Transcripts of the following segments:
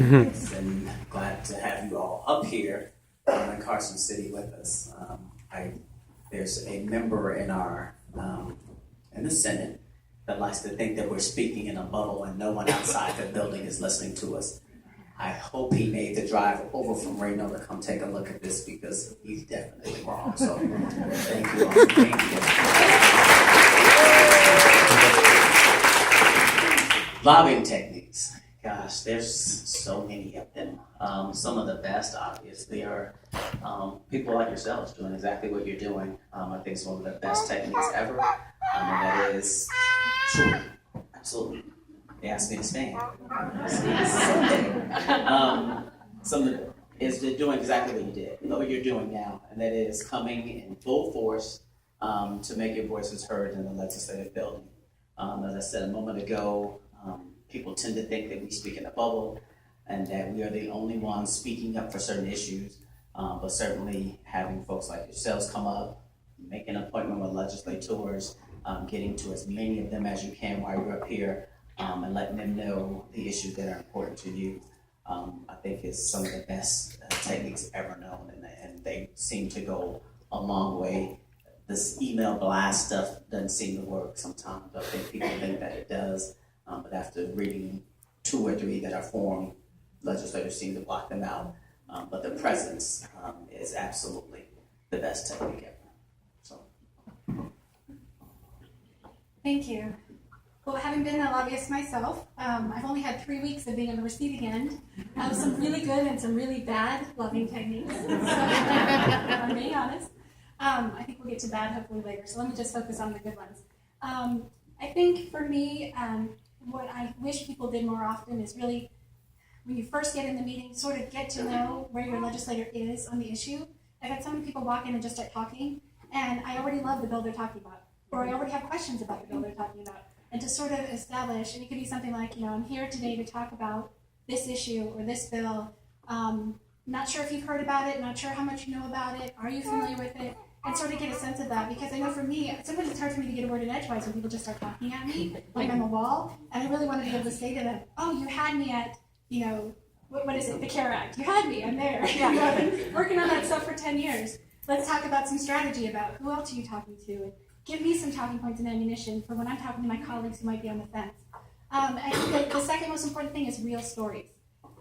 And glad to have you all up here in Carson City with us. There's a member in our in the Senate that likes to think that we're speaking in a bubble and no one outside the building is listening to us. I hope he made the drive over from Reno to come take a look at this because he's definitely wrong. So thank you all. Thank you. Lobbying techniques. Gosh, there's so many of them. Some of the best, obviously, are people like yourselves doing exactly what you're doing. I think it's one of the best techniques ever. And that is true. Absolutely. They asked me to stand. Some of it is doing exactly what you did, what you're doing now, and that is coming in full force to make your voices heard in the legislative building. As I said a moment ago, people tend to think that we speak in a bubble and that we are the only ones speaking up for certain issues, but certainly having folks like yourselves come up, make an appointment with legislators, getting to as many of them as you can while you're up here, and letting them know the issues that are important to you, I think is some of the best techniques ever known, and they seem to go a long way. This email blast stuff doesn't seem to work sometimes. I think people think that it does, but after reading 2 or 3 that are formed, legislators seem to block them out. But the presence is absolutely the best technique ever. So. Thank you. Well, having been a lobbyist myself, I've only had 3 weeks of being on the receiving end of some really good and some really bad lobbying techniques. So, if I'm being honest. I think we'll get to bad hopefully later, so let me just focus on the good ones. I think for me, what I wish people did more often is really, when you first get in the meeting, sort of get to know where your legislator is on the issue. I've had so many people walk in and just start talking, and I already love the bill they're talking about, or I already have questions about the bill they're talking about. And to sort of establish, and it could be something like, I'm here today to talk about this issue or this bill. Not sure if you've heard about it, not sure how much you know about it, are you familiar with it? And sort of get a sense of that, because I know for me, sometimes it's hard for me to get a word in edgewise when people just start talking at me, like I'm a wall, and I really want to be able to say to them, oh, you had me at, what is it, the CARE Act, you had me, I'm there. I've been working on that stuff for 10 years. Let's talk about some strategy about who else are you talking to, and give me some talking points and ammunition for when I'm talking to my colleagues who might be on the fence. I think the second most important thing is real stories,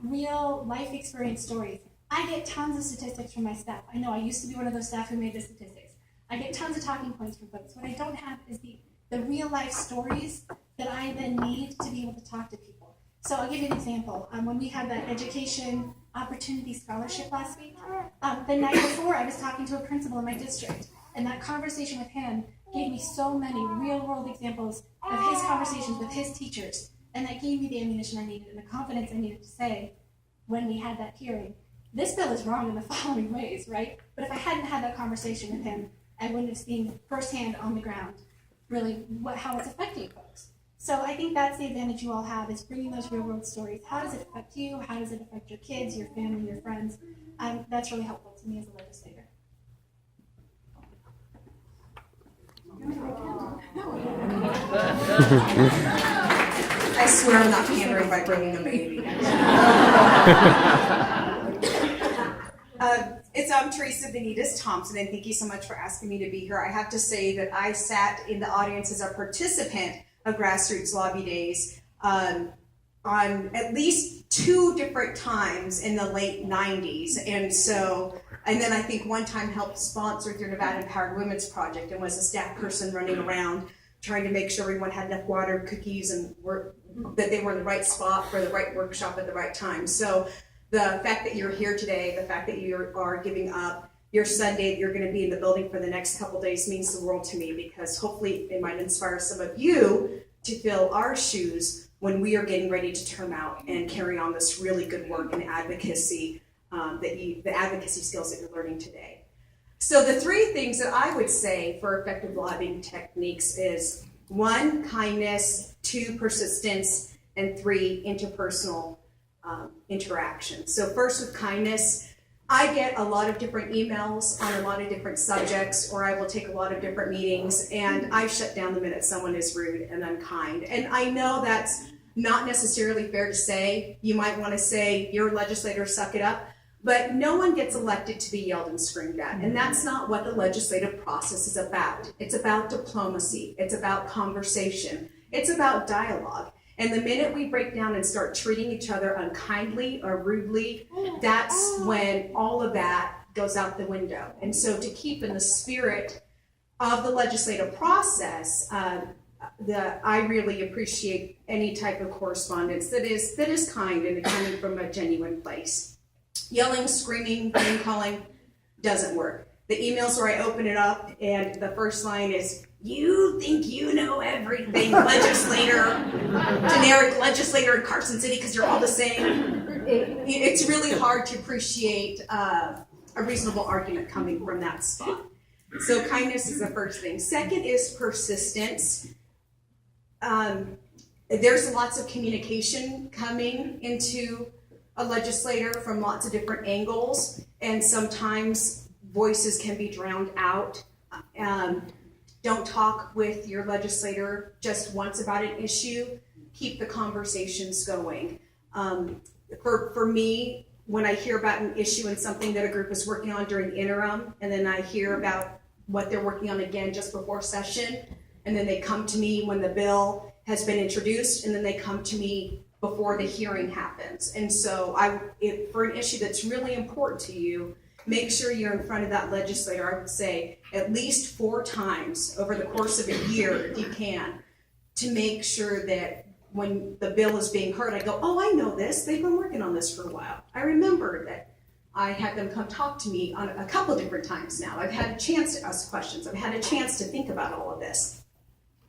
real life experience stories. I get tons of statistics from my staff. I know I used to be one of those staff who made the statistics. I get tons of talking points from folks. What I don't have is the real life stories that I then need to be able to talk to people. So I'll give you an example. When we had that education opportunity scholarship last week, the night before I was talking to a principal in my district, and that conversation with him gave me so many real world examples of his conversations with his teachers, and that gave me the ammunition I needed and the confidence I needed to say when we had that hearing, this bill is wrong in the following ways, right? But if I hadn't had that conversation with him, I wouldn't have seen firsthand on the ground really how it's affecting folks. So I think that's the advantage you all have, is bringing those real world stories. How does it affect you? How does it affect your kids, your family, your friends? That's really helpful to me as a legislator. I swear I'm not pandering by bringing a baby. I'm Teresa Benitez-Thompson, and thank you so much for asking me to be here. I have to say that I sat in the audience as a participant of Grassroots Lobby Days on at least 2 different times in the late 90s. And then I think one time helped sponsor through Nevada Empowered Women's Project and was a staff person running around trying to make sure everyone had enough water, cookies, and that they were in the right spot for the right workshop at the right time. So the fact that you're here today, the fact that you are giving up your Sunday, you're going to be in the building for the next couple days means the world to me, because hopefully it might inspire some of you to fill our shoes when we are getting ready to turn out and carry on this really good work in advocacy, the advocacy skills that you're learning today. So the 3 things that I would say for effective lobbying techniques is 1, kindness, 2, persistence, and 3, interpersonal interaction. So first, with kindness, I get a lot of different emails on a lot of different subjects, or I will take a lot of different meetings, and I shut down the minute someone is rude and unkind. And I know that's not necessarily fair to say. You might want to say, you're a legislator, suck it up. But no one gets elected to be yelled and screamed at. And that's not what the legislative process is about. It's about diplomacy. It's about conversation. It's about dialogue. And the minute we break down and start treating each other unkindly or rudely, that's when all of that goes out the window. And so to keep in the spirit of the legislative process, I really appreciate any type of correspondence that is kind and coming from a genuine place. Yelling, screaming, name calling doesn't work. The emails where I open it up and the first line is, "You think you know everything, legislator," generic legislator in Carson City, because you're all the same. It's really hard to appreciate a reasonable argument coming from that spot. So kindness is the first thing. Second is persistence. There's lots of communication coming into a legislator from lots of different angles, and sometimes voices can be drowned out. Don't talk with your legislator just once about an issue. Keep the conversations going. For me, when I hear about an issue and something that a group is working on during interim, and then I hear about what they're working on again just before session, and then they come to me when the bill has been introduced, and then they come to me before the hearing happens. And so for an issue that's really important to you, make sure you're in front of that legislator, I would say, at least 4 times over the course of a year, if you can, to make sure that when the bill is being heard, I go, "Oh, I know this. They've been working on this for a while. I remember that I had them come talk to me on a couple different times now. I've had a chance to ask questions. I've had a chance to think about all of this."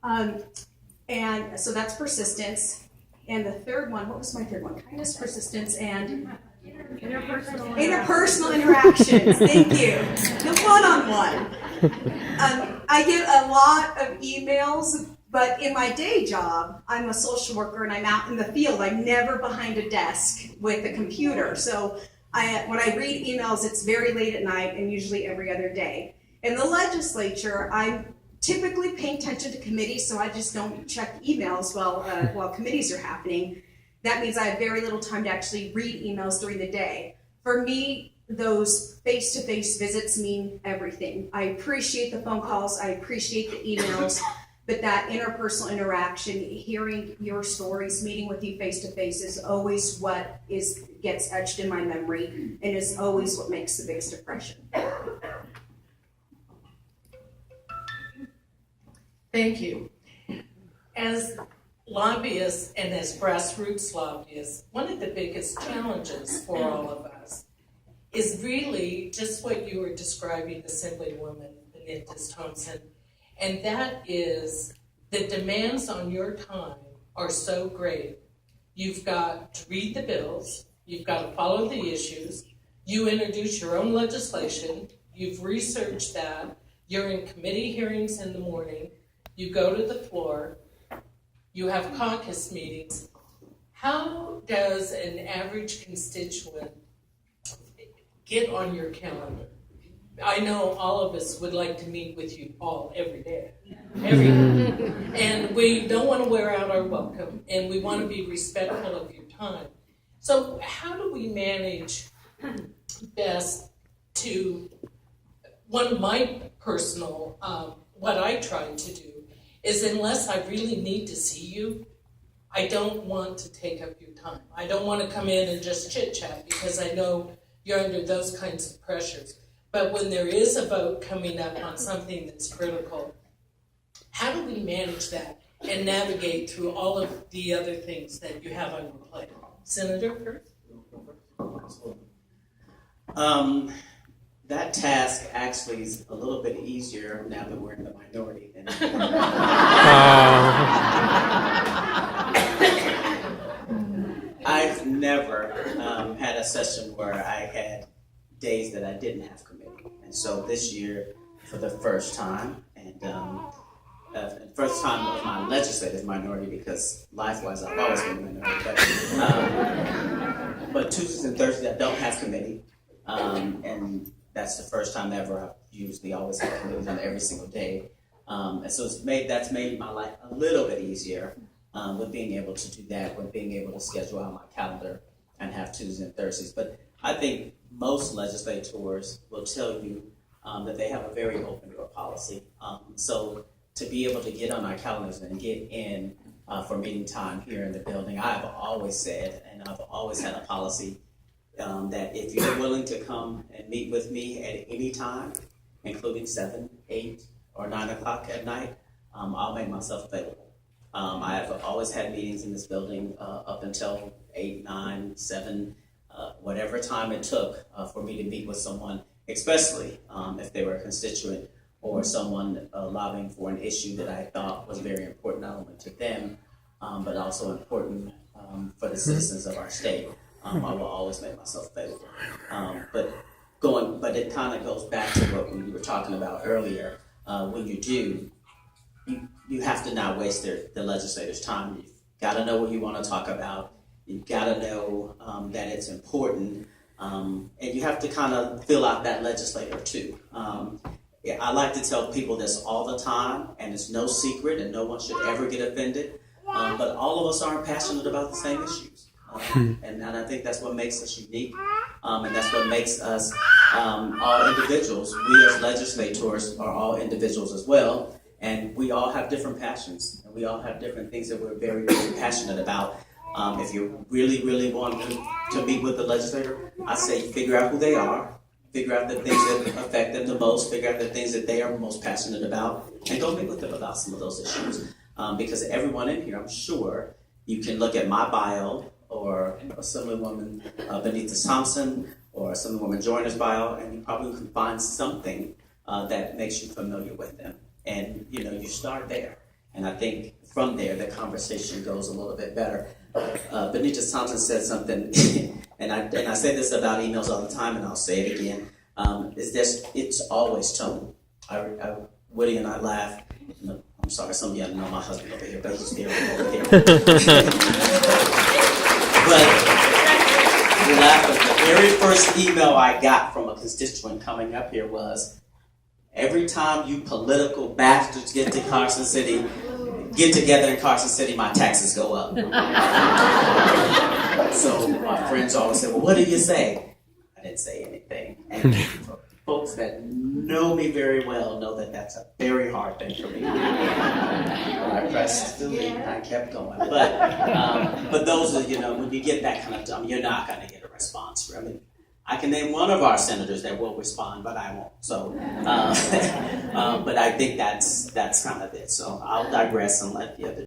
And so that's persistence. And the third one, what was my third one? Kindness, persistence, and interpersonal interactions. Thank you. The one-on-one. I get a lot of emails, but in my day job, I'm a social worker and I'm out in the field. I'm never behind a desk with a computer. So when I read emails, it's very late at night and usually every other day. In the legislature, I'm typically paying attention to committees, so I just don't check emails while committees are happening. That means I have very little time to actually read emails during the day. For me, those face-to-face visits mean everything. I appreciate the phone calls, I appreciate the emails, but that interpersonal interaction, hearing your stories, meeting with you face-to-face is always what gets etched in my memory and is always what makes the biggest impression. Thank you. As lobbyists and as grassroots lobbyists, one of the biggest challenges for all of us is really just what you were describing, Assemblywoman Benitez-Thompson, and that is the demands on your time are so great. You've got to read the bills, you've got to follow the issues, you introduce your own legislation, you've researched that, you're in committee hearings in the morning, you go to the floor, you have caucus meetings. How does an average constituent get on your calendar? I know all of us would like to meet with you all every day. And we don't want to wear out our welcome, and we want to be respectful of your time. So how do we manage best to, one of my personal, what I try to do is, unless I really need to see you, I don't want to take up your time. I don't want to come in and just chit chat, because I know you're under those kinds of pressures. But when there is a vote coming up on something that's critical, how do we manage that and navigate through all of the other things that you have on your plate? Senator first? That task actually is a little bit easier now that we're in the minority than I've never had a session where I had days that I didn't have committee. And so this year, for the first time, and first time of my legislative minority, because life-wise I've always been a minority, but Tuesdays and Thursdays I don't have committee, and that's the first time ever. I've usually always had committees on every single day. And so that's made my life a little bit easier. with being able to do that, with being able to schedule out my calendar and have Tuesdays and Thursdays. But I think most legislators will tell you that they have a very open door policy. So to be able to get on our calendars and get in for meeting time here in the building, I've always said, and I've always had a policy that if you're willing to come and meet with me at any time, including 7, 8, or 9 o'clock at night, I'll make myself available. I have always had meetings in this building up until 8, 9, 7, whatever time it took for me to meet with someone, especially if they were a constituent or someone lobbying for an issue that I thought was very important, not only to them, but also important for the citizens of our state. I will always make myself available. But it kind of goes back to what we were talking about earlier. When you do, you have to not waste the legislators' time. You've got to know what you want to talk about. You've got to know that it's important. And you have to kind of fill out that legislator too. I like to tell people this all the time, and it's no secret, and no one should ever get offended. But all of us aren't passionate about the same issues. And I think that's what makes us unique, and that's what makes us all individuals. We as legislators are all individuals as well, and we all have different passions, and we all have different things that we're very, very passionate about. If you really, really want to meet with the legislator, I say figure out who they are, figure out the things that affect them the most, figure out the things that they are most passionate about, and go meet with them about some of those issues. Because everyone in here, I'm sure, you can look at my bio, or Assemblywoman Benitez-Thompson, or Assemblywoman Joyner's bio, and you probably can find something that makes you familiar with them. And you start there. And I think from there, the conversation goes a little bit better. Benitez-Thompson said something, and I say this about emails all the time, and I'll say it again, it's always tone. Woody and I laugh. I'm sorry, some of you don't know my husband over here, but he's there over here. But the very first email I got from a constituent coming up here was, every time you political bastards get together in Carson City, my taxes go up. So my friends always say, well, what did you say? I didn't say anything. And folks that know me very well know that that's a very hard thing for me. I pressed delete and I kept going. But those are, when you get that kind of dumb, you're not going to get a response. I mean, I can name one of our senators that will respond, but I won't. So, but I think that's kind of it. So I'll digress and let the other